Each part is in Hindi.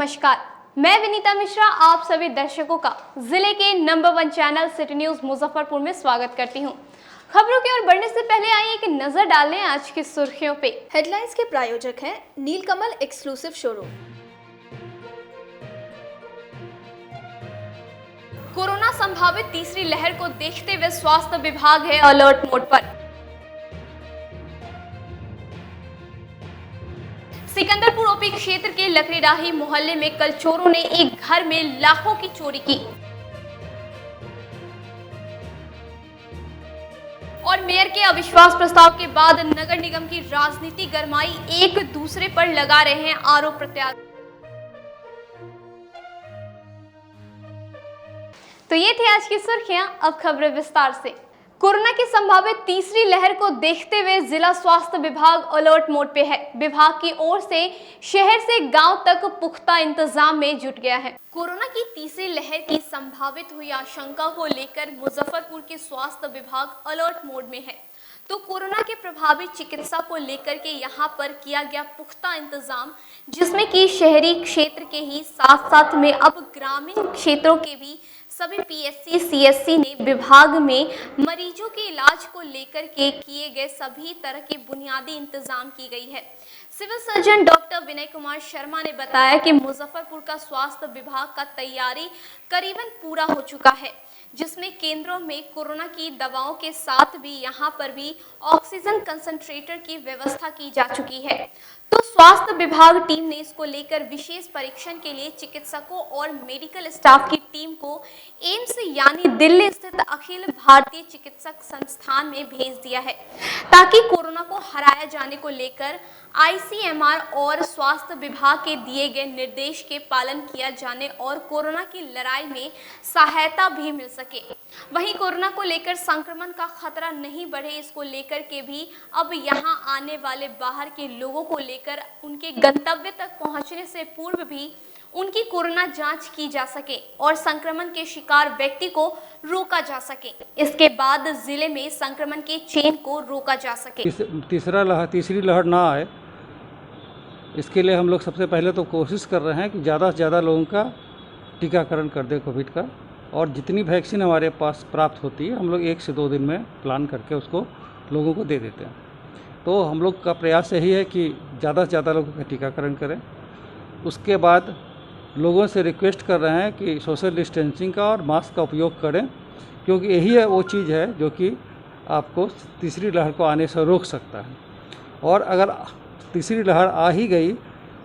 नमस्कार, मैं विनीता मिश्रा आप सभी दर्शकों का जिले के number 1 channel city news Muzaffarpur में स्वागत करती हूं। खबरों की ओर बढ़ने से पहले आइए एक नजर डालें आज की सुर्खियों पे। हेडलाइंस के प्रायोजक हैं नीलकमल एक्सक्लूसिव शोरूम। कोरोना संभावित तीसरी लहर को देखते हुए स्वास्थ्य विभाग है अलर्ट मोड पर। सिकंदरपुर ओपी क्षेत्र के लकड़ीराही मोहल्ले में कल चोरों ने एक घर में लाखों की चोरी की और मेयर के अविश्वास प्रस्ताव के बाद नगर निगम की राजनीति गरमाई, एक दूसरे पर लगा रहे हैं आरोप प्रत्यारोप। तो ये थी आज की सुर्खियां, अब खबरें विस्तार से। कोरोना की संभावित तीसरी लहर को देखते हुए जिला स्वास्थ्य विभाग अलर्ट मोड पे है। विभाग की ओर से शहर से गांव तक पुख्ता इंतजाम में जुट गया है। कोरोना की तीसरी लहर की संभावित हुई आशंका को लेकर मुजफ्फरपुर के स्वास्थ्य विभाग अलर्ट मोड में है। तो कोरोना के प्रभावी चिकित्सा को लेकर के यहाँ पर किया गया पुख्ता इंतजाम, जिसमें कि शहरी क्षेत्र के ही साथ साथ में अब ग्रामीण क्षेत्रों के भी सभी पीएससी सीएससी ने विभाग में मरीजों के इलाज को लेकर के किए गए सभी तरह के बुनियादी इंतजाम की गई है। Civil surgeon doctor Vinay Kumar Sharma ने बताया कि मुजफ्फरपुर का स्वास्थ्य विभाग का तैयारी करीबन पूरा हो चुका है, जिसमें केंद्रों में कोरोना की दवाओं के साथ भी यहाँ पर भी ऑक्सीजन कंसंट्रेटर की व्यवस्था की जा चुकी है। तो स्वास्थ्य विभाग टीम ने इसको लेकर विशेष परीक्षण के लिए चिकित्सकों और मेडिकल स्टाफ की टीम को एम्स यानी दिल्ली स्थित अखिल भारतीय चिकित्सक संस्थान में भेज दिया है, ताकि कोरोना को हराया जाने को लेकर आईसीएमआर और स्वास्थ्य विभाग के दिए गए निर्देश के पालन किया जाने और कोरोना की लड़ाई में सहायता भी मिल सके। वहीं कोरोना को लेकर संक्रमण का खतरा नहीं बढ़े, इसको लेकर के भी अब यहाँ आने वाले बाहर के लोगों को लेकर उनके गंतव्य तक पहुँचने से पूर्व भी उनकी कोरोना जांच की जा सके और संक्रमण के शिकार व्यक्ति को रोका जा सके। इसके बाद जिले में संक्रमण के चेन को रोका जा सके। तीसरी लहर ना आए, इसके लिए हम लोग सबसे पहले तो कोशिश कर रहे हैं कि ज़्यादा से ज़्यादा लोगों का टीकाकरण कर दे कोविड का, और जितनी वैक्सीन हमारे पास प्राप्त होती है हम लोग 1 से 2 दिन में प्लान करके उसको लोगों को दे देते हैं। तो हम लोग का प्रयास यही है कि ज़्यादा से ज़्यादा लोगों का टीकाकरण करें। उसके बाद लोगों से रिक्वेस्ट कर रहे हैं कि सोशल डिस्टेंसिंग का और मास्क का उपयोग करें, क्योंकि यही है वो चीज़ है जो कि आपको तीसरी लहर को आने से रोक सकता है। और अगर तीसरी लहर आ ही गई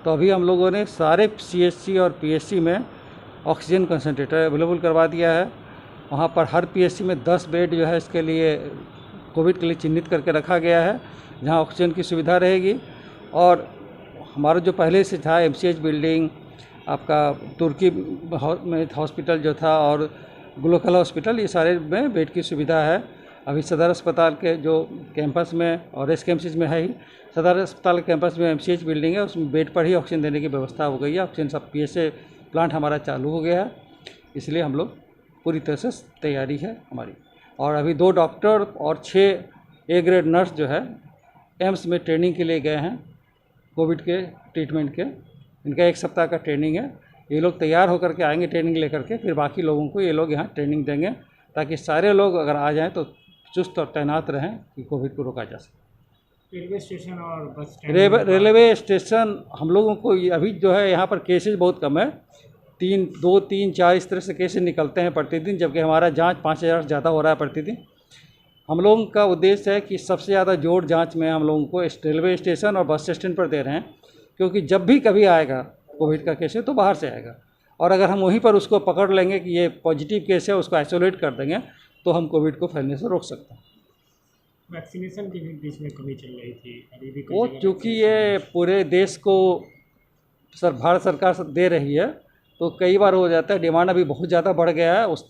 तो अभी हम लोगों ने सारे सीएचसी और पीएचसी में ऑक्सीजन कंसंट्रेटर अवेलेबल करवा दिया है। वहाँ पर हर पीएचसी में 10 बेड जो है इसके लिए कोविड के लिए चिन्हित करके रखा गया है, जहाँ ऑक्सीजन की सुविधा रहेगी। और हमारा जो पहले से था एमसीएच बिल्डिंग, आपका तुर्की में हॉस्पिटल जो था और ग्लोकल हॉस्पिटल, ये सारे में बेड की सुविधा है। अभी सदर अस्पताल के जो कैंपस में और एसकेएमसीज में है ही, सदर अस्पताल कैंपस में एमसीएच बिल्डिंग है, उसमें बेड पर ही ऑक्सीजन देने की व्यवस्था हो गई है। ऑक्सीजन सब पीएसए प्लांट हमारा चालू हो गया है, इसलिए हम लोग पूरी तरह से तैयारी है हमारी। और अभी 2 डॉक्टर और 6 ए ग्रेड नर्स जो है एम्स में ट्रेनिंग के लिए गए हैं कोविड के ट्रीटमेंट के। इनका 1 सप्ताह का ट्रेनिंग है। ये लोग तैयार होकर के आएंगे ट्रेनिंग लेकर के, फिर बाकी लोगों को ये लोग यहाँ ट्रेनिंग देंगे, ताकि सारे लोग अगर आ जाएं तो चुस्त और तैनात रहें कि कोविड को रोका जा सके। रेलवे स्टेशन और बस स्टैंड, रेलवे स्टेशन हम लोगों को अभी जो है यहाँ पर केसेज बहुत कम है, 2, 3, 4 इस तरह से केसेज निकलते हैं प्रतिदिन, जबकि हमारा जाँच 5000 से ज़्यादा हो रहा है प्रतिदिन। हम लोगों का उद्देश्य है कि सबसे ज़्यादा जोर जांच में हम लोगों को रेलवे स्टेशन और बस स्टैंड पर दे रहे हैं, क्योंकि जब भी कभी आएगा कोविड का केस है तो बाहर से आएगा, और अगर हम वहीं पर उसको पकड़ लेंगे कि ये पॉजिटिव केस है, उसको आइसोलेट कर देंगे, तो हम कोविड को फैलने से रोक सकते हैं। वैक्सीनेशन की भी बीच में कमी चल रही थी, अभी भी वो चूँकि ये पूरे देश को भारत सरकार दे रही है, तो कई बार हो जाता है डिमांड अभी बहुत ज़्यादा बढ़ गया है, उस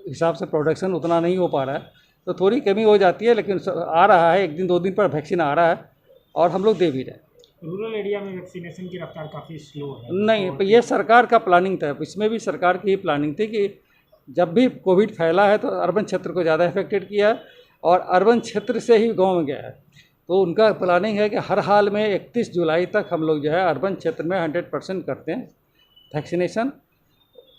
हिसाब से प्रोडक्शन उतना नहीं हो पा रहा है, तो थोड़ी कमी हो जाती है। लेकिन आ रहा है, 1 दिन 2 दिन पर वैक्सीन आ रहा है और हम लोग दे भी रहे हैं। रूरल एरिया में वैक्सीनेशन की रफ्तार काफ़ी स्लो है। नहीं, तो ये सरकार का प्लानिंग था, इसमें भी सरकार की ही प्लानिंग थी कि जब भी कोविड फैला है तो अर्बन क्षेत्र को ज़्यादा इफेक्टेड किया है, और अर्बन क्षेत्र से ही गांव में गया है। तो उनका प्लानिंग है कि हर हाल में 31 जुलाई तक हम लोग जो है अर्बन क्षेत्र में 100% करते हैं वैक्सीनेशन,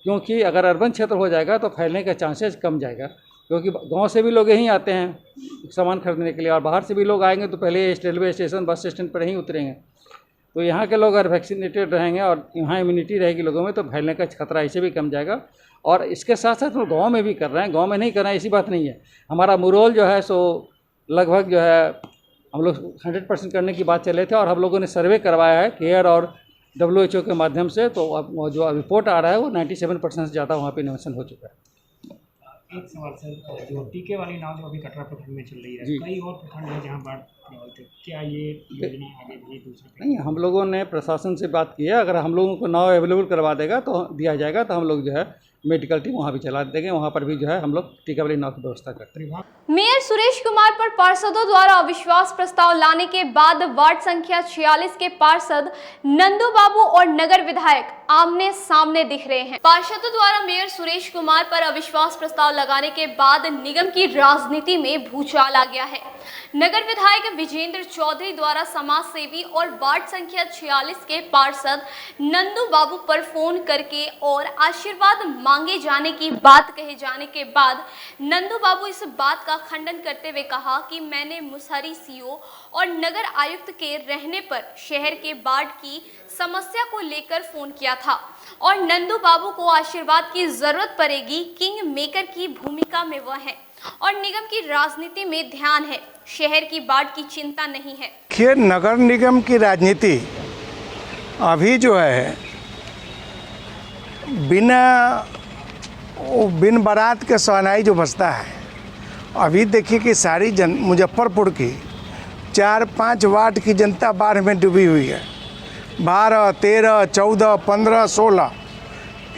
क्योंकि अगर अर्बन क्षेत्र हो जाएगा तो फैलने का चांसेस कम जाएगा, क्योंकि गांव से भी लोग यहीं आते हैं सामान खरीदने के लिए, और बाहर से भी लोग आएंगे तो पहले रेलवे स्टेशन बस स्टैंड पर ही उतरेंगे। तो यहाँ के लोग अगर वैक्सीनेटेड रहेंगे और यहाँ इम्यूनिटी रहेगी लोगों में तो फैलने का खतरा इससे भी कम जाएगा। और इसके साथ साथ हम गाँव में भी कर रहे हैं, गाँव में नहीं कर रहे हैं ऐसी बात नहीं है। हमारा मुरौल जो है सो लगभग जो है हम लोग 100% करने की बात चले थे, और हम लोगों ने सर्वे करवाया है केयर और WHO के माध्यम से, तो अब जो रिपोर्ट आ रहा है वो 97% से ज़्यादा वहाँ पे इनोवेशन हो चुका है। एक सवाल सर, जो टीके वाली नाव जो अभी कटरा प्रखंड में चल रही है, जी। कई और प्रखंड है जहाँ बाढ़ प्रभावित है, क्या ये योजना आगे भी दूसरे नहीं, हम लोगों ने प्रशासन से बात की है, अगर हम लोगों को नाव अवेलेबल करवा देगा तो दिया जाएगा तो हम लोग जो है मेडिकल टीम वहाँ भी चला देंगे, वहाँ पर भी जो है हम लोग टीका वाली नाव की व्यवस्था करते हैं। मेयर सुरेश कुमार पर पार्षदों द्वारा अविश्वास प्रस्ताव लाने के बाद वार्ड संख्या 46 के पार्षद नंदू बाबू और नगर विधायक आमने सामने दिख रहे हैं। पार्षदों द्वारा मेयर सुरेश कुमार पर अविश्वास प्रस्ताव लगाने के बाद निगम की राजनीति में भूचाल आ गया है। नगर विधायक विजेंद्र चौधरी द्वारा समाज सेवी और वार्ड संख्या 46 के पार्षद नंदू बाबू पर फोन करके और आशीर्वाद मांगे जाने की बात कहे जाने के बाद नंदू बाबू इस बात का खंडन करते हुए कहा कि मैंने मुसहरी सीओ और नगर आयुक्त के रहने पर शहर के बाढ़ की समस्या को लेकर फोन किया था और नंदू बाबू को आशीर्वाद की जरूरत पड़ेगी, किंग मेकर की भूमिका में वह है और निगम की राजनीति में ध्यान है, शहर की बाढ़ की चिंता नहीं है। खैर, नगर निगम की राजनीति अभी जो है बिन बारात के शहनाई जो बजता है, अभी देखिए कि सारी मुजफ्फरपुर की 4-5 वार्ड की जनता बाढ़ में डूबी हुई है। 12, 13, 14, 15, 16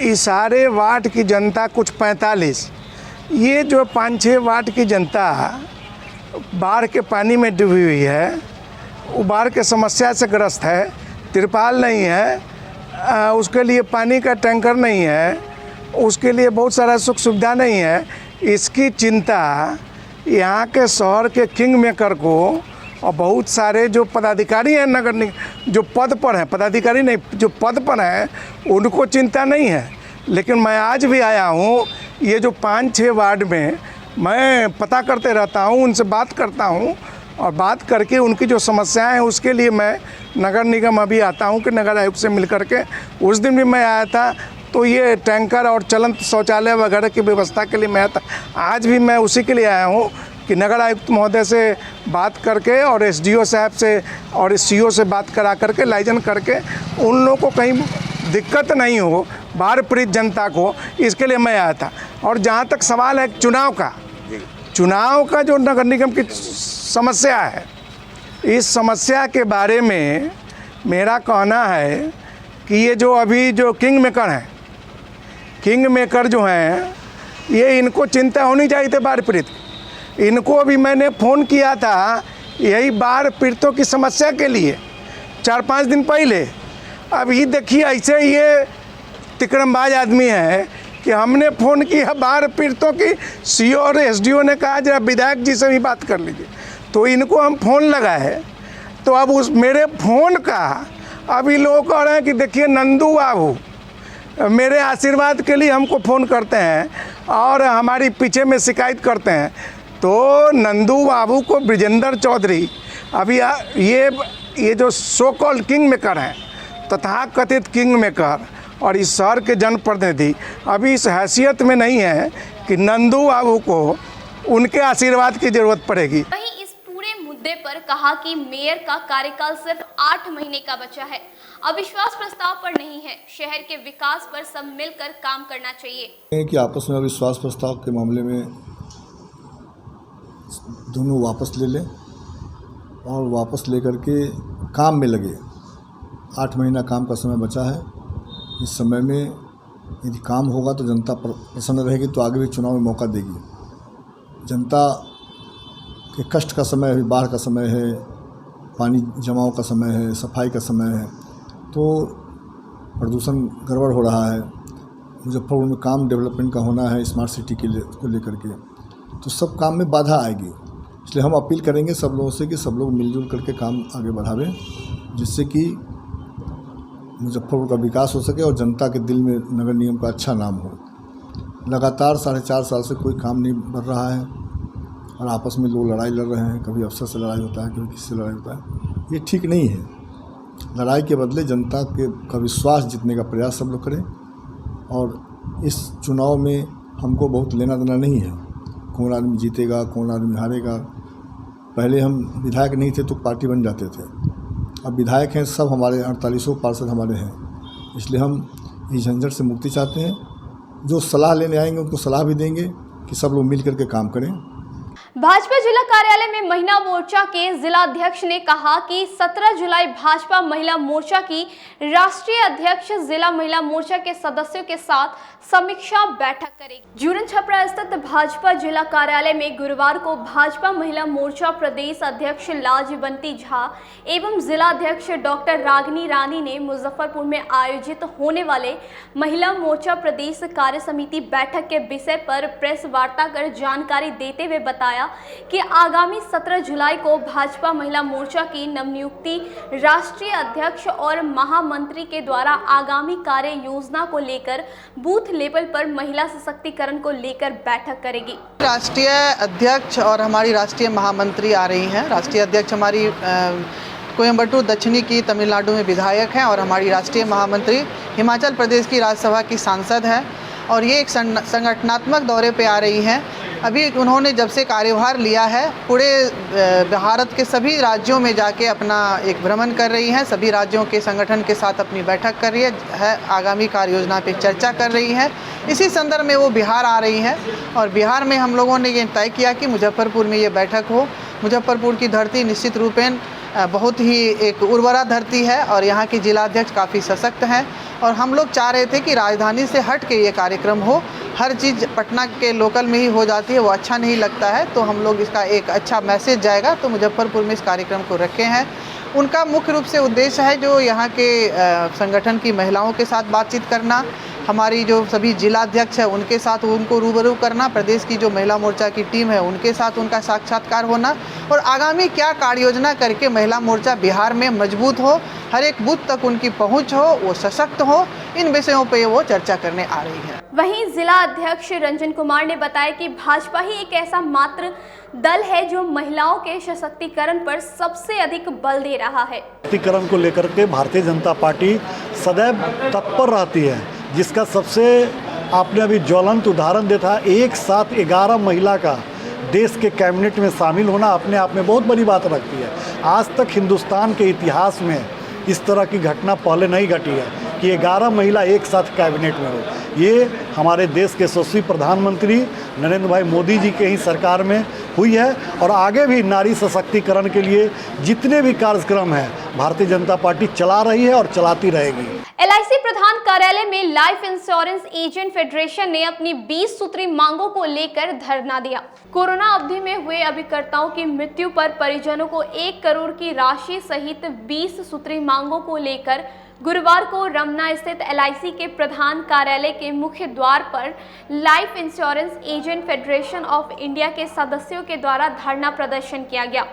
इस सारे वार्ड की जनता, कुछ 45, ये जो 5-6 वार्ड की जनता बाढ़ के पानी में डूबी हुई है, वो बाढ़ के समस्या से ग्रस्त है। तिरपाल नहीं है, उसके लिए पानी का टैंकर नहीं है, उसके लिए बहुत सारा सुख सुविधा नहीं है। इसकी चिंता यहाँ के शहर के किंग मेकर को और बहुत सारे जो पदाधिकारी हैं नगर निगम जो पद पर हैं, पदाधिकारी नहीं जो पद पर हैं, उनको चिंता नहीं है। लेकिन मैं आज भी आया हूँ, ये जो 5-6 वार्ड में मैं पता करते रहता हूँ, उनसे बात करता हूँ और बात करके उनकी जो समस्याएं हैं उसके लिए मैं नगर निगम अभी आता हूँ कि नगर आयुक्त से मिल करके। उस दिन भी मैं आया था तो ये टैंकर और चलंत शौचालय वगैरह की व्यवस्था के लिए मैं आया था। आज भी मैं उसी के लिए आया हूँ कि नगर आयुक्त महोदय से बात करके और SDO साहब से और CO से बात करा करके लाइजन करके उन लोगों को कहीं दिक्कत नहीं हो, बाढ़ पीड़ित जनता को, इसके लिए मैं आया था। और जहाँ तक सवाल है चुनाव का जो नगर निगम की समस्या है, इस समस्या के बारे में मेरा कहना है कि ये जो अभी जो किंग मेकर जो हैं, ये इनको चिंता होनी चाहिए थी बाढ़ पीड़ित। इनको अभी मैंने फ़ोन किया था यही बाढ़ पीड़ितों की समस्या के लिए 4-5 दिन पहले। अभी देखिए ऐसे ये तिकड़मबाज आदमी है कि हमने फ़ोन किया बाढ़ पीड़ितों की, CO और SDO ने कहा जरा विधायक जी से भी बात कर लीजिए। तो इनको हम फ़ोन लगाए तो अब उस मेरे फ़ोन का अभी लोग कह रहे हैं कि देखिए नंदू बाबू मेरे आशीर्वाद के लिए हमको फ़ोन करते हैं और हमारी पीछे में शिकायत करते हैं। तो नंदू बाबू को विजेंद्र चौधरी अभी ये जो सो कॉल्ड किंग मेकर हैं, तथाकथित किंग मेकर और इस शहर के जनप्रतिनिधि अभी इस हैसियत में नहीं है कि नंदू बाबू को उनके आशीर्वाद की ज़रूरत पड़ेगी। वहीं इस पूरे मुद्दे पर कहा कि मेयर का कार्यकाल सिर्फ 8 महीने का बचा है, अविश्वास प्रस्ताव पर नहीं है, शहर के विकास पर सब मिलकर काम करना चाहिए। कि आपस में अविश्वास प्रस्ताव के मामले में दोनों वापस ले लें और वापस लेकर के काम में लगे। 8 महीना काम का समय बचा है। इस समय में यदि काम होगा तो जनता प्रसन्न रहेगी, तो आगे भी चुनाव में मौका देगी। जनता के कष्ट का समय है, बाढ़ का समय है, पानी जमाव का समय है, सफाई का समय है, तो प्रदूषण गड़बड़ हो रहा है। मुजफ्फरपुर में काम डेवलपमेंट का होना है स्मार्ट सिटी को लेकर के, तो सब काम में बाधा आएगी। इसलिए हम अपील करेंगे सब लोगों से कि सब लोग मिलजुल करके काम आगे बढ़ावें, जिससे कि मुजफ्फरपुर का विकास हो सके और जनता के दिल में नगर निगम का अच्छा नाम हो। लगातार 4.5 साल से कोई काम नहीं बढ़ रहा है और आपस में लोग लड़ाई लड़ रहे हैं, कभी अफसर से लड़ाई होता है, कभी किसी से लड़ाई होता है। ये ठीक नहीं है। लड़ाई के बदले जनता का विश्वास जीतने का प्रयास सब लोग करें और इस चुनाव में हमको बहुत लेना देना नहीं है कौन आदमी जीतेगा कौन आदमी हारेगा। पहले हम विधायक नहीं थे तो पार्टी बन जाते थे, अब विधायक हैं, सब हमारे 48 पार्षद हमारे हैं, इसलिए हम इस झंझट से मुक्ति चाहते हैं। जो सलाह लेने आएंगे उनको सलाह भी देंगे कि सब लोग मिल करके काम करें। भाजपा जिला कार्यालय में महिला मोर्चा के जिलाध्यक्ष ने कहा कि 17 जुलाई भाजपा महिला मोर्चा की राष्ट्रीय अध्यक्ष जिला महिला मोर्चा के सदस्यों के साथ समीक्षा बैठक करेगी। जूरन छपरा स्थित भाजपा जिला कार्यालय में गुरुवार को भाजपा महिला मोर्चा प्रदेश अध्यक्ष लाजवंती झा एवं जिलाध्यक्ष डॉक्टर रागिनी रानी ने मुजफ्फरपुर में आयोजित होने वाले महिला मोर्चा प्रदेश कार्य समिति बैठक के विषय पर प्रेस वार्ता कर जानकारी देते हुए बताया कि आगामी 17 जुलाई को भाजपा महिला मोर्चा की नवनियुक्ति राष्ट्रीय अध्यक्ष और महामंत्री के द्वारा आगामी कार्य योजना को लेकर बूथ लेवल पर महिला सशक्तिकरण को लेकर बैठक करेगी। राष्ट्रीय अध्यक्ष और हमारी राष्ट्रीय महामंत्री आ रही हैं। राष्ट्रीय अध्यक्ष हमारी कोयम्बटूर दक्षिणी की तमिलनाडु में विधायक हैं और हमारी राष्ट्रीय महामंत्री हिमाचल प्रदेश की राज्यसभा की सांसद है और ये एक संगठनात्मक दौरे पे आ रही हैं। अभी उन्होंने जब से कार्यभार लिया है पूरे भारत के सभी राज्यों में जाके अपना एक भ्रमण कर रही हैं, सभी राज्यों के संगठन के साथ अपनी बैठक कर रही है, आगामी कार्य योजना पे चर्चा कर रही है। इसी संदर्भ में वो बिहार आ रही हैं और बिहार में हम लोगों ने ये तय किया कि मुजफ्फरपुर में ये बैठक हो। मुजफ्फरपुर की धरती निश्चित रूपेण बहुत ही एक उर्वरा धरती है और यहाँ के जिलाध्यक्ष काफ़ी सशक्त हैं और हम लोग चाह रहे थे कि राजधानी से हट के ये कार्यक्रम हो। हर चीज़ पटना के लोकल में ही हो जाती है, वो अच्छा नहीं लगता है, तो हम लोग इसका एक अच्छा मैसेज जाएगा तो मुजफ्फरपुर में इस कार्यक्रम को रखे हैं। उनका मुख्य रूप से उद्देश्य है जो यहाँ के संगठन की महिलाओं के साथ बातचीत करना, हमारी जो सभी जिलाध्यक्ष है उनके साथ उनको रूबरू करना, प्रदेश की जो महिला मोर्चा की टीम है उनके साथ उनका साक्षात्कार होना और आगामी क्या कार्य योजना करके महिला मोर्चा बिहार में मजबूत हो, हर एक बूथ तक उनकी पहुंच हो, वो सशक्त हो, इन विषयों पे वो चर्चा करने आ रही है। वहीं जिला अध्यक्ष रंजन कुमार ने बताया कि भाजपा ही एक ऐसा मात्र दल है जो महिलाओं के सशक्तिकरण पर सबसे अधिक बल दे रहा है। सशक्तिकरण को लेकर के भारतीय जनता पार्टी सदैव तत्पर रहती है, जिसका सबसे आपने अभी ज्वलंत उदाहरण देखा। एक साथ 11 महिला का देश के कैबिनेट में शामिल होना अपने आप में बहुत बड़ी बात रखती है। आज तक हिंदुस्तान के इतिहास में इस तरह की घटना पहले नहीं घटी है कि 11 महिला एक साथ कैबिनेट में हो। ये हमारे देश के यशस्वी प्रधानमंत्री नरेंद्र भाई मोदी जी के ही सरकार में हुई है और आगे भी नारी सशक्तिकरण के लिए जितने भी कार्यक्रम हैं भारतीय जनता पार्टी चला रही है और चलाती रहेगी। LIC प्रधान कार्यालय में लाइफ इंश्योरेंस एजेंट फेडरेशन ने अपनी 20 सूत्री मांगों को लेकर धरना दिया। कोरोना अवधि में हुए अभिकर्ताओं की मृत्यु पर परिजनों को 1 करोड़ की राशि सहित 20 सूत्री मांगों को लेकर गुरुवार को रमना स्थित LIC के प्रधान कार्यालय के मुख्य द्वार पर life insurance agent federation of India के सदस्यों के द्वारा धरना प्रदर्शन किया गया।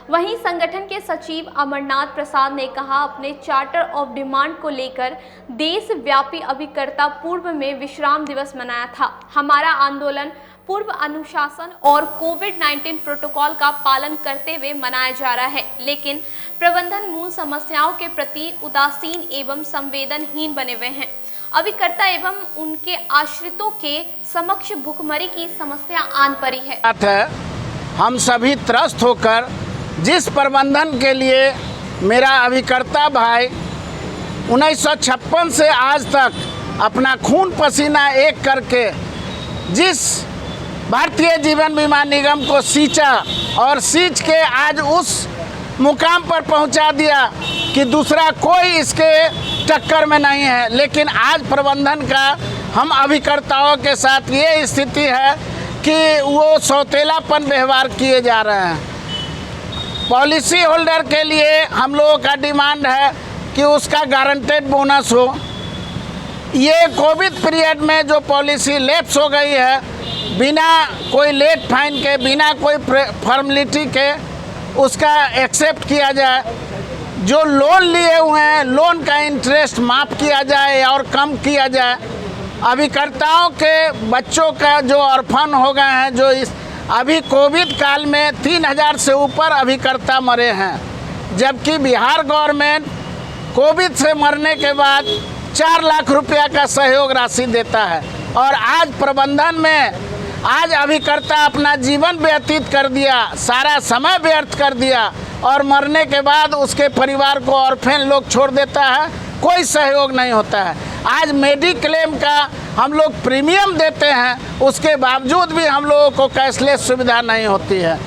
वहीं संगठन के सचिव अमरनाथ प्रसाद ने कहा, अपने चार्टर ऑफ डिमांड को लेकर देशव्यापी अभिकर्ता पूर्व में विश्राम दिवस मनाया था। हमारा आंदोलन पूर्व अनुशासन और कोविड-19 प्रोटोकॉल का पालन करते हुए मनाया जा रहा है, लेकिन प्रबंधन मूल समस्याओं के प्रति उदासीन एवं संवेदनहीन बने हुए हैं। अभिकर्ता एवं उनके आश्रितों के समक्ष भुखमरी की समस्या आन पड़ी है। हम सभी त्रस्त होकर जिस प्रबंधन के लिए मेरा अभिकर्ता भाई 1956 से आज तक अपना खून पसीना एक करके जिस भारतीय जीवन बीमा निगम को सींचा और सींच के आज उस मुकाम पर पहुंचा दिया कि दूसरा कोई इसके टक्कर में नहीं है, लेकिन आज प्रबंधन का हम अभिकर्ताओं के साथ ये स्थिति है कि वो सौतेलापन व्यवहार किए जा रहे हैं। पॉलिसी होल्डर के लिए हम लोगों का डिमांड है कि उसका गारंटेड बोनस हो। ये कोविड पीरियड में जो पॉलिसी लैप्स हो गई है, बिना कोई लेट फाइन के, बिना कोई फॉर्मेलिटी के उसका एक्सेप्ट किया जाए। जो लोन लिए हुए हैं लोन का इंटरेस्ट माफ़ किया जाए और कम किया जाए। अभिकर्ताओं के बच्चों का जो ऑर्फन हो गए हैं, जो इस अभी कोविड काल में 3000 से ऊपर अभिकर्ता मरे हैं, जबकि बिहार गवर्नमेंट कोविड से मरने के बाद 4 लाख रुपया का सहयोग राशि देता है। और आज प्रबंधन में आज अभिकर्ता अपना जीवन व्यतीत कर दिया, सारा समय व्यर्थ कर दिया और मरने के बाद उसके परिवार को ऑर्फेन लोग छोड़ देता है, कोई सहयोग नहीं होता है। आज मेडिक्लेम का हम लोग प्रीमियम देते हैं, उसके बावजूद भी हम लोगों को कैशलेस सुविधा नहीं होती है।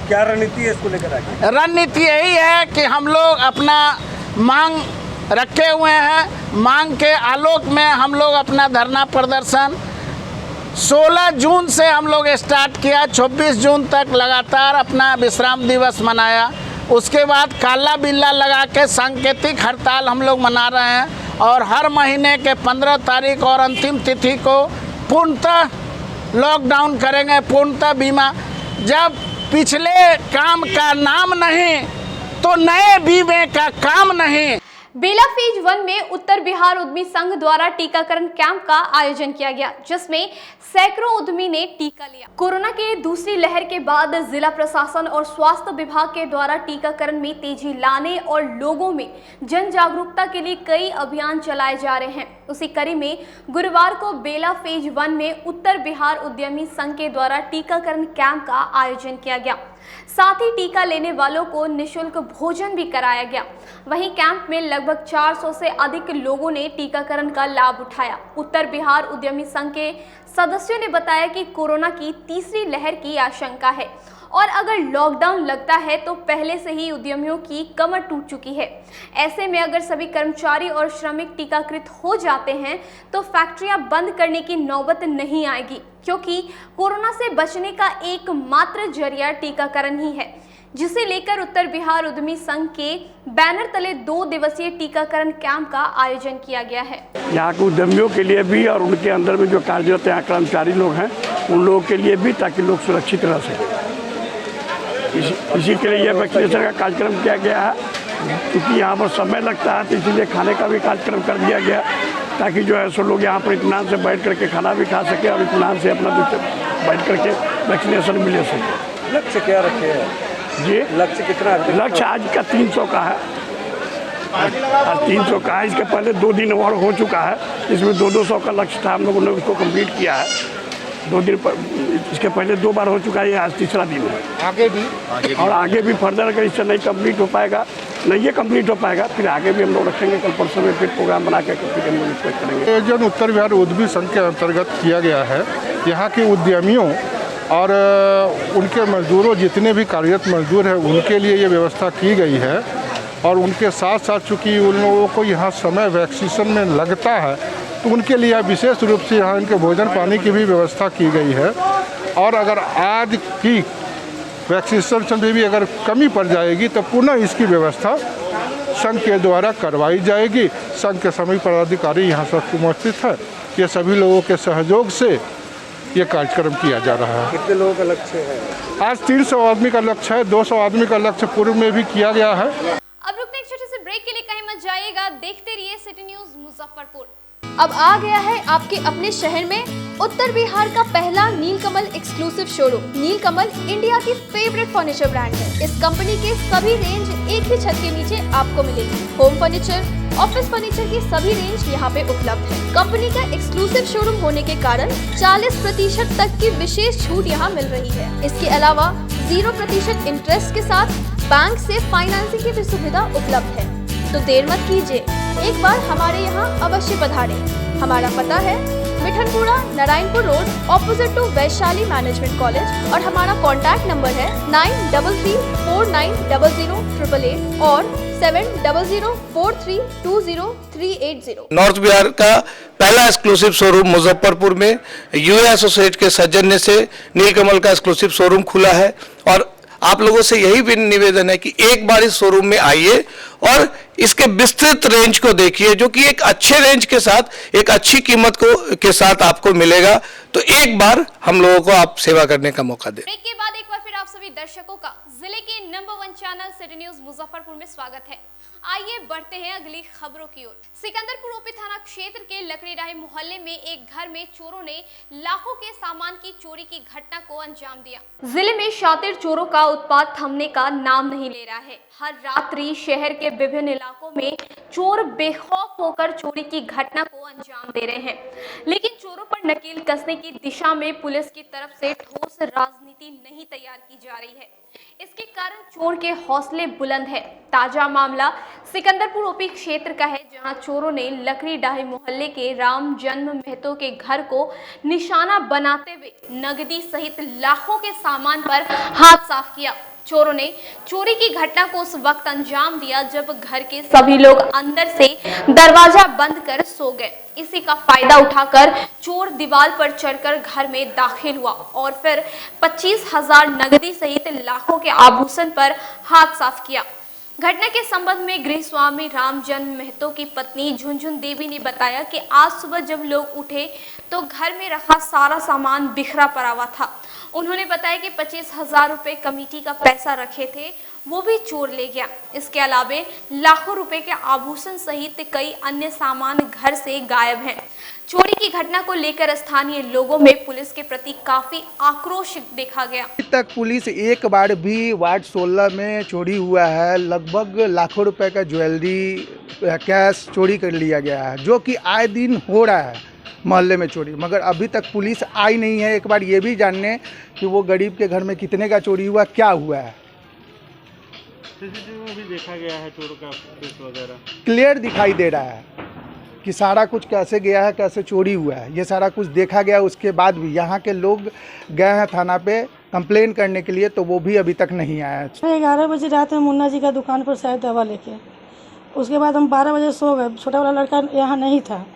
क्या रणनीति है इसको लेकर आगे? रणनीति यही है कि हम लोग अपना मांग रखे हुए हैं, मांग के आलोक में हम लोग अपना धरना प्रदर्शन 16 जून से हम लोग स्टार्ट किया, 24 जून तक लगातार अपना विश्राम दिवस मनाया। उसके बाद काला बिल्ला लगा के सांकेतिक हड़ताल हम लोग मना रहे हैं और हर महीने के 15 तारीख और अंतिम तिथि को पूर्णतः लॉकडाउन करेंगे, पूर्णतः बीमा। जब पिछले काम का नाम नहीं तो नए बीमे का काम नहीं। बेला फेज 1 में उत्तर बिहार उद्यमी संघ द्वारा टीकाकरण कैंप का आयोजन किया गया, जिसमें सैकड़ों उद्यमी ने टीका लिया। कोरोना के दूसरी लहर के बाद जिला प्रशासन और स्वास्थ्य विभाग के द्वारा टीकाकरण में तेजी लाने और लोगों में जन जागरूकता के लिए कई अभियान चलाए जा रहे हैं। उसी कड़ी में गुरुवार को बेला फेज 1 में उत्तर बिहार उद्यमी संघ के द्वारा टीकाकरण कैंप का आयोजन किया गया। साथ ही टीका लेने वालों को निःशुल्क भोजन भी कराया गया। वहीं कैंप में लगभग 400 से अधिक लोगों ने टीकाकरण का लाभ उठाया। उत्तर बिहार उद्यमी संघ के सदस्यों ने बताया कि कोरोना की तीसरी लहर की आशंका है और अगर लॉकडाउन लगता है तो पहले से ही उद्यमियों की कमर टूट चुकी है। ऐसे में अगर सभी कर्मचारी और श्रमिक टीकाकृत हो जाते हैं तो फैक्ट्रियां बंद करने की नौबत नहीं आएगी, क्योंकि कोरोना से बचने का एकमात्र जरिया टीकाकरण ही है, जिसे लेकर उत्तर बिहार उद्यमी संघ के बैनर तले 2 दिवसीय टीकाकरण कैंप का आयोजन किया गया है। यहाँ के उद्यमियों के लिए भी और उनके अंदर में जो कार्यरत यहाँ कर्मचारी लोग हैं उन लोगों के लिए भी, ताकि लोग सुरक्षित रह सकें। इसी के लिए यह वैक्सीनेशन का कार्यक्रम किया गया है, क्योंकि यहाँ पर समय लगता है, तो इसीलिए खाने का भी कार्यक्रम कर दिया गया, ताकि जो है सो लोग यहाँ पर इत्मीनान से बैठ करके खाना भी खा सके और इत्मीनान से अपना बैठ करके वैक्सीनेशन भी ले सके। लक्ष्य क्या रखे हैं जी? लक्ष्य कितना? लक्ष्य आज का 300 का है, आज 300 का है। इसके पहले 2 दिन और हो चुका है, इसमें 200 का लक्ष्य था, हम लोगों ने उसको कंप्लीट किया है। 2 दिन पर, इसके पहले 2 बार हो चुका है, ये आज तीसरा दिन है। आगे भी और आगे भी फर्दर अगर इससे नहीं कंप्लीट हो पाएगा, नहीं ये कंप्लीट हो पाएगा, फिर आगे भी हम लोग रखेंगे। कल परसों में फिर प्रोग्राम बना के फिर हम लोग इसको करेंगे। आयोजन उत्तर बिहार उद्यमी संघ के अंतर्गत किया गया है। यहाँ के उद्यमियों और उनके मजदूरों, जितने भी कार्यरत मजदूर हैं, उनके लिए ये व्यवस्था की गई है। और उनके साथ साथ चूँकि उन लोगों को यहाँ समय वैक्सीनेशन में लगता है, तो उनके लिए विशेष रूप से यहाँ इनके भोजन पानी की भी व्यवस्था की गई है। और अगर आज की वैक्सीनेशन में भी अगर कमी पड़ जाएगी तो पुनः इसकी व्यवस्था संघ के द्वारा करवाई जाएगी। संघ के सभी पदाधिकारी यहाँ सब उपस्थित है। ये सभी लोगों के सहयोग से ये कार्यक्रम किया जा रहा है। कितने लोगों का लक्ष्य है? आज 300 आदमी का लक्ष्य है, 200 आदमी का लक्ष्य पूर्व में भी किया गया है। अब रुकते एक छोटे से ब्रेक के लिए, कहीं मत जाइएगा, देखते रहिए सिटी न्यूज मुजफ्फरपुर। अब आ गया है आपके अपने शहर में उत्तर बिहार का पहला नीलकमल एक्सक्लूसिव शोरूम। नीलकमल इंडिया की फेवरेट फर्नीचर ब्रांड है। इस कंपनी के सभी रेंज एक ही छत के नीचे आपको मिलेगी। होम फर्नीचर, ऑफिस फर्नीचर की सभी रेंज यहाँ पे उपलब्ध है। कंपनी का एक्सक्लूसिव शोरूम होने के कारण 40% तक की विशेष छूट यहाँ मिल रही है। इसके अलावा 0% इंटरेस्ट के साथ बैंक से फाइनेंसिंग की भी सुविधा उपलब्ध है। तो देर मत कीजिए, एक बार हमारे यहाँ अवश्य पधारें। हमारा पता है Mithanpura, Narayanpur road, opposite to Vaishali management college, और हमारा कॉन्टैक्ट नंबर है 9334900888 और 7004320380। नॉर्थ बिहार का पहला एक्सक्लूसिव शोरूम मुजफ्फरपुर में यूए एसोसिएट के सौजन्य से नीलकमल का एक्सक्लूसिव शोरूम खुला है। और आप लोगों से यही भी निवेदन है कि एक बार इस शोरूम में आइए और इसके विस्तृत रेंज को देखिए, जो कि एक अच्छे रेंज के साथ एक अच्छी कीमत के साथ आपको मिलेगा। तो एक बार हम लोगों को आप सेवा करने का मौका दें। ब्रेक के बाद एक बार फिर आप सभी दर्शकों का जिला जिले के number 1 channel city news Muzaffarpur में स्वागत है। आइए बढ़ते हैं अगली खबरों की ओर। सिकंदरपुर ओपी थाना क्षेत्र के लकड़ीडाही मोहल्ले में एक घर में चोरों ने लाखों के सामान की चोरी की घटना को अंजाम दिया। जिले में शातिर चोरों का उत्पात थमने का नाम नहीं ले रहा है। हर रात्रि शहर के विभिन्न इलाकों में चोर बेखौफ होकर चोरी की घटना को अंजाम दे रहे हैं, लेकिन चोरों पर नकेल कसने की दिशा में पुलिस की तरफ से ठोस राजनीति नहीं तैयार की जा रही है। इसके कारण चोर के हौसले बुलंद है। ताजा मामला सिकंदरपुर ओपी क्षेत्र का है, जहां चोरों ने लकड़ीडाही मोहल्ले के राम जन्म महतो के घर को निशाना बनाते हुए नगदी सहित लाखों के सामान पर हाथ साफ किया। चोरों ने चोरी की घटना को उस वक्त अंजाम दिया जब घर के सभी लोग अंदर से दरवाजा बंद कर सो गए। इसी का फायदा उठाकर चोर दीवार पर चढ़कर घर में दाखिल हुआ और फिर 25,000 नगदी सहित लाखों के आभूषण पर हाथ साफ किया। घटना के संबंध में गृह स्वामी राम जन्म महतो की पत्नी झुनझुन देवी ने बताया कि आज सुबह जब लोग उठे तो घर में रखा सारा सामान बिखरा पड़ा हुआ था। उन्होंने बताया कि 25,000 रुपए कमेटी का पैसा रखे थे, वो भी चोर ले गया। इसके अलावे लाखों रुपए के आभूषण सहित कई अन्य सामान घर से गायब हैं। चोरी की घटना को लेकर स्थानीय लोगों में पुलिस के प्रति काफी आक्रोश देखा गया। अभी तक पुलिस एक बार भी वार्ड 16 में चोरी हुआ है, लगभग लाखों रुपए का ज्वेलरी कैश चोरी कर लिया गया है, जो कि आए दिन हो रहा है मोहल्ले में चोरी, मगर अभी तक पुलिस आई नहीं है एक बार ये भी जानने कि वो गरीब के घर में कितने का चोरी हुआ, क्या हुआ है। सीसीटीवी में भी देखा गया है चोरों का फेस वगैरह, क्लियर दिखाई दे रहा है कि सारा कुछ कैसे गया है, कैसे चोरी हुआ है, ये सारा कुछ देखा गया। उसके बाद भी यहाँ के लोग गए हैं थाना पे कंप्लेन करने के लिए, तो वो भी अभी तक नहीं आया। 11 बजे रात में मुन्ना जी का दुकान पर शायद दवा लेके, उसके बाद हम 12 बजे सो गए। छोटा वाला लड़का यहाँ नहीं था,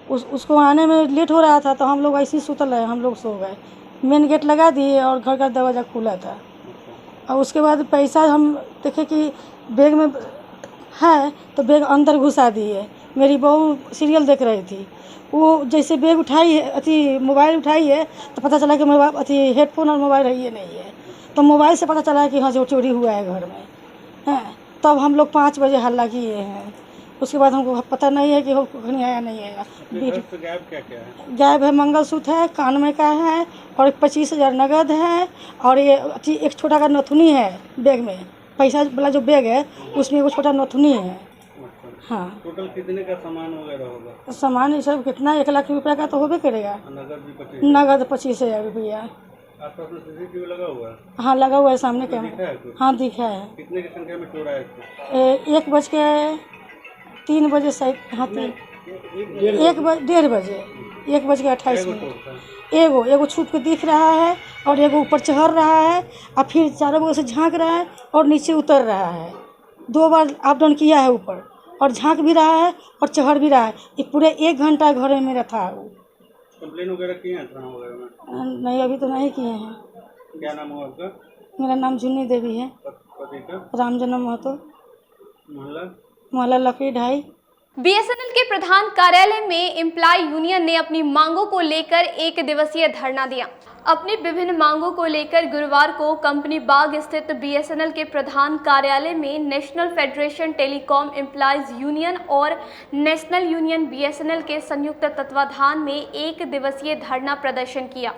उसको आने में लेट हो रहा था, तो हम लोग ऐसे ही सुतल रहे, हम लोग सो गए। मेन गेट लगा दिए और घर का दरवाज़ा खुला था। और उसके बाद पैसा हम देखे कि बैग में है, तो बैग अंदर घुसा दिए। मेरी बहू सीरियल देख रही थी, वो जैसे बैग उठाई है, अथी मोबाइल उठाई है, तो पता चला कि मोबाइल अथी हेडफोन और मोबाइल है ये नहीं है। तो मोबाइल से पता चला कि हाँ जो चोरी हुआ है घर में है। तब हम लोग 5 बजे हल्ला किए हैं। उसके बाद हमको पता नहीं है कि वो कहीं आया नहीं आया। गायब क्या क्या है? गायब है मंगलसूत्र है, कान में का है, और 25,000 नगद है, और ये एक छोटा का नथुनी है बैग में। पैसा वाला जो बैग है उसमें वो छोटा नथुनी है। हाँ, टोटल कितने का सामान वगैरह होगा? सामान ये सब कितना 1 लाख रुपये का तो होबे करेगा। नगद भी 25? नगद 25,000 रुपया। आसपास में सीसीटीवी लगा हुआ है? हाँ लगा हुआ है सामने कैमरा। हाँ दिखा है। कितने की संख्या में चोर आए थे? 1:03 बजे शायद। हाँ 1:30 बजे 1:28। एगो छुप के दिख रहा है, और एगो ऊपर चढ़ रहा है, और फिर चारों बगल से झांक रहा है और नीचे उतर रहा है। 2 बार अप डाउन किया है ऊपर, और झांक भी रहा है और चढ़ भी रहा है। ये पूरे 1 घंटा घर में मेरा था। वो कंप्लेन वगैरह किए हैं थाना वगैरह में? नहीं, अभी तो नहीं किए हैं। क्या नाम हुआ आपका? मेरा नाम झुन्नी देवी है। पति का? राम जन्म महतो, मोहल्ला लकड़ीडाही। बीएसएनएल के प्रधान कार्यालय में एम्प्लॉय यूनियन ने अपनी मांगों को लेकर 1 दिवसीय धरना दिया। अपनी विभिन्न मांगों को लेकर गुरुवार को कंपनी बाग स्थित बीएसएनएल के प्रधान कार्यालय में national federation telecom employees union और नेशनल यूनियन बीएसएनएल के संयुक्त तत्वाधान में 1 दिवसीय धरना प्रदर्शन किया।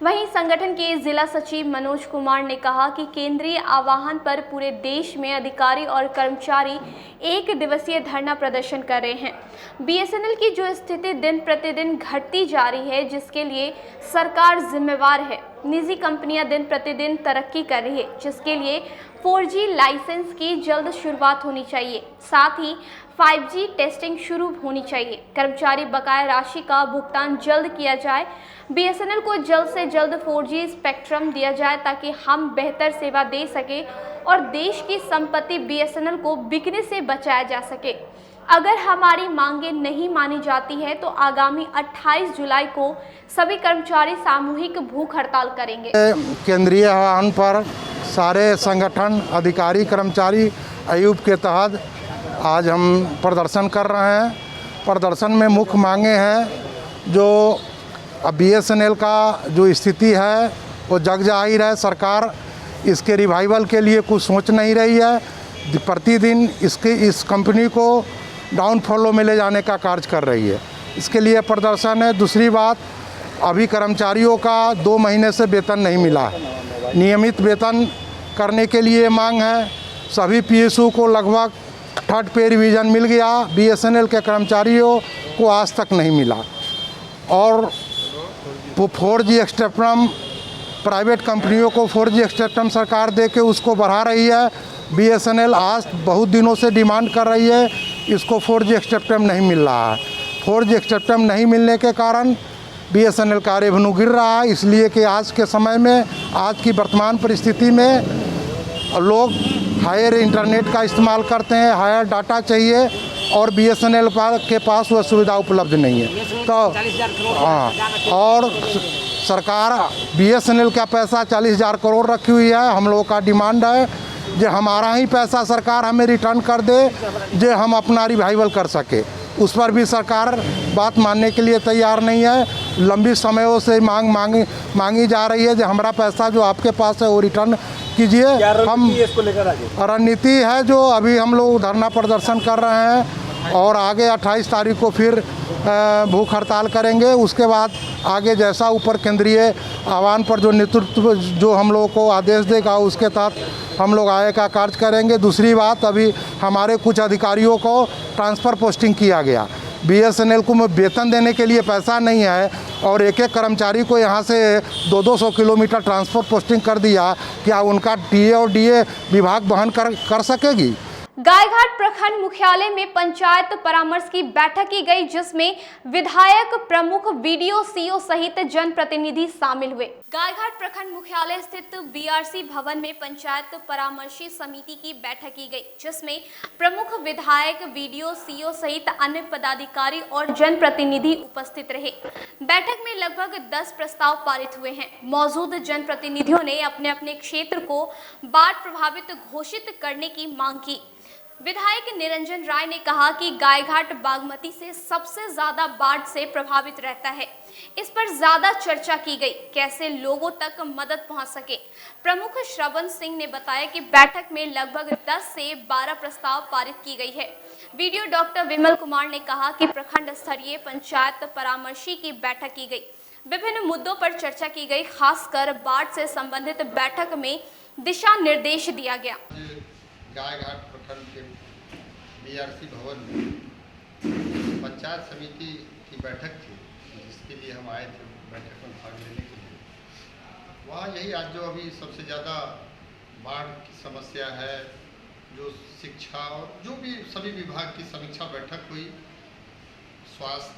वहीं संगठन के जिला सचिव मनोज कुमार ने कहा कि केंद्रीय आह्वान पर पूरे देश में अधिकारी और कर्मचारी 1 दिवसीय धरना प्रदर्शन कर रहे हैं। बीएसएनएल की जो स्थिति दिन प्रतिदिन घटती जा रही है, जिसके लिए सरकार जिम्मेवार है। निजी कंपनियां दिन प्रतिदिन तरक्की कर रही है, जिसके लिए 4G लाइसेंस की जल्द शुरुआत होनी चाहिए। साथ ही 5G टेस्टिंग शुरू होनी चाहिए। कर्मचारी बकाया राशि का भुगतान जल्द किया जाए। बीएसएनएल को जल्द से जल्द 4G स्पेक्ट्रम दिया जाए ताकि हम बेहतर सेवा दे सके और देश की संपत्ति बीएसएनएल को बिकने से बचाया जा सके। अगर हमारी मांगें नहीं मानी जाती है तो आगामी 28 जुलाई को सभी कर्मचारी सामूहिक भूख हड़ताल करेंगे। केंद्रीय आह्वान पर सारे संगठन, अधिकारी, कर्मचारी आयोग के तहत आज हम प्रदर्शन कर रहे हैं। प्रदर्शन में मुख्य मांगे हैं जो बीएसएनएल का जो स्थिति है वो जग जाहिर है। सरकार इसके रिवाइवल के लिए कुछ सोच नहीं रही है। प्रतिदिन इस कंपनी को डाउनफॉलो में ले जाने का कार्य कर रही है। इसके लिए प्रदर्शन है। दूसरी बात, अभी कर्मचारियों का 2 महीने से वेतन नहीं मिला है। नियमित वेतन करने के लिए मांग है। सभी PSU को लगभग 3rd पे रिवीजन मिल गया, BSNL के कर्मचारियों को आज तक नहीं मिला। और 4G स्पेक्ट्रम प्राइवेट कंपनियों को 4G स्पेक्ट्रम सरकार दे के उसको बढ़ा रही है। BSNL आज बहुत दिनों से डिमांड कर रही है, इसको 4G स्पेक्ट्रम नहीं मिल रहा है। 4G स्पेक्ट्रम नहीं मिलने के कारण BSNL का रेवेन्यू गिर रहा है। इसलिए कि आज के समय में, आज की वर्तमान परिस्थिति में लोग हायर इंटरनेट का इस्तेमाल करते हैं, हायर डाटा चाहिए और BSNL के पास वह सुविधा उपलब्ध नहीं है। तो हाँ, और सरकार BSNL का पैसा 40,000 करोड़ रखी हुई है। हम लोगों का डिमांड है जो हमारा ही पैसा सरकार हमें रिटर्न कर दे, जो हम अपना रिवाइवल कर सके। उस पर भी सरकार बात मानने के लिए तैयार नहीं है। लंबी समयों से मांगी जा रही है जो हमारा पैसा जो आपके पास है वो रिटर्न कीजिए। हम इसको लेकर आगे रणनीति है जो अभी हम लोग धरना प्रदर्शन कर रहे हैं और आगे 28 तारीख को फिर भूख हड़ताल करेंगे। उसके बाद आगे जैसा ऊपर केंद्रीय आह्वान पर जो नेतृत्व जो हम लोगों को आदेश देगा उसके तहत हम लोग आगे का कार्य करेंगे। दूसरी बात, अभी हमारे कुछ अधिकारियों को ट्रांसफ़र पोस्टिंग किया गया। BSNL को वेतन देने के लिए पैसा नहीं है और एक कर्मचारी को यहाँ से 200 किलोमीटर ट्रांसफ़र पोस्टिंग कर दिया। क्या उनका TA और DA विभाग वहन कर सकेगी? गायघाट प्रखंड मुख्यालय में पंचायत परामर्श की बैठक की गई, जिसमें विधायक, प्रमुख, VDO, CO सहित जनप्रतिनिधि शामिल हुए। गायघाट प्रखंड मुख्यालय स्थित BRC भवन में पंचायत परामर्शी समिति की बैठक की गई, जिसमें प्रमुख विधायक, VDO, CO सहित अन्य पदाधिकारी और जनप्रतिनिधि उपस्थित रहे। बैठक में लगभग 10 प्रस्ताव पारित हुए हैं। मौजूद जनप्रतिनिधियों ने अपने अपने क्षेत्र को बाढ़ प्रभावित घोषित करने की मांग की। विधायक निरंजन राय ने कहा कि गायघाट बागमती से सबसे ज्यादा बाढ़ से प्रभावित रहता है। इस पर ज्यादा चर्चा की गई, कैसे लोगों तक मदद पहुंच सके। प्रमुख श्रवण सिंह ने बताया कि बैठक में लगभग 10 से 12 प्रस्ताव पारित की गई है। वीडियो डॉक्टर विमल कुमार ने कहा कि प्रखंड स्तरीय पंचायत परामर्शी की बैठक की गई, विभिन्न मुद्दों पर चर्चा की गई, खासकर बाढ़ से संबंधित बैठक में दिशा निर्देश दिया गया। गायघाट प्रखंड के BRC भवन में पंचायत समिति की बैठक थी, जिसके लिए हम आए थे बैठक में भाग लेने के लिए। वहाँ यही आज जो अभी सबसे ज़्यादा बाढ़ की समस्या है, जो शिक्षा और जो भी सभी विभाग की समीक्षा बैठक हुई, स्वास्थ्य,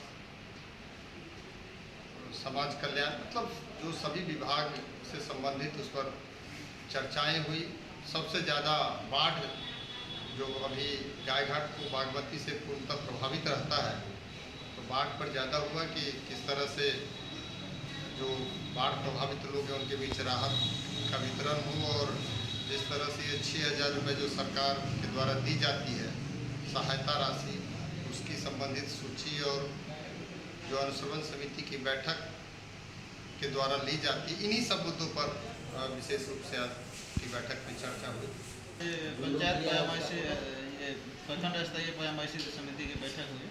समाज कल्याण, मतलब जो सभी विभाग से संबंधित उस पर चर्चाएं हुई। सबसे ज़्यादा बाढ़ जो अभी गायघाट को बागमती से पूर्णतः प्रभावित रहता है, तो बाढ़ पर ज़्यादा हुआ कि किस तरह से जो बाढ़ प्रभावित लोग हैं उनके बीच राहत का वितरण हो और जिस तरह से ये 6,000 रुपये जो सरकार के द्वारा दी जाती है सहायता राशि, उसकी संबंधित सूची और जो अनुश्रवण समिति की बैठक के द्वारा ली जाती, इन्हीं सब मुद्दों पर विशेष रूप से आज की बैठक में चर्चा हुई। पंचायत परामर्शी प्रखंड स्तरीय परामर्शी समिति की बैठक हुई,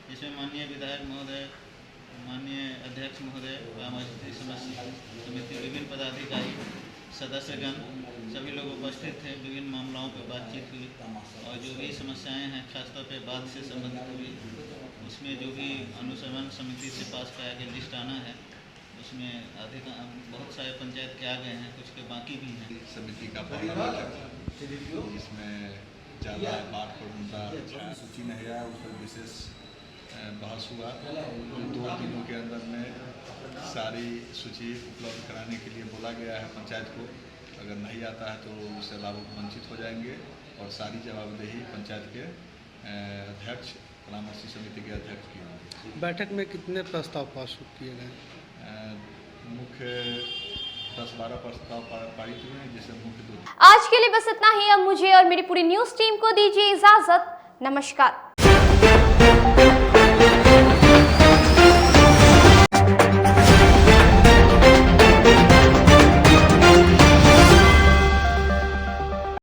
जिसमें माननीय विधायक महोदय, माननीय अध्यक्ष महोदय, परामर्शी समिति, विभिन्न पदाधिकारी, सदस्यगण सभी लोग उपस्थित थे। विभिन्न मामलों पर बातचीत हुई और जो भी समस्याएं हैं खासतौर पर बाढ़ से संबंधित हुई, उसमें जो भी अनुश्रवण समिति से पास कराया गया लिस्ट आना है, उसमें बहुत सारे पंचायत के आ गए हैं, कुछ के बाकी भी हैं। समिति का पहला बैठक था, इसमें ज़्यादा बाढ़ पर उनका सूची नहीं आया, उस पर विशेष बहस हुआ। 2 दिनों के अंदर में सारी सूची उपलब्ध कराने के लिए बोला गया है पंचायत को। अगर नहीं आता है तो उससे लाभ वंचित हो जाएंगे और सारी जवाबदेही पंचायत के अध्यक्ष, परामर्शी समिति के अध्यक्ष की होगी। बैठक में कितने प्रस्ताव पास किए गए? मुख्य 10-12 प्रस्ताव पारित हुए हैं, जिससे मुख्य 2। आज के लिए बस इतना ही। अब मुझे और मेरी पूरी न्यूज़ टीम को दीजिए इजाजत। नमस्कार।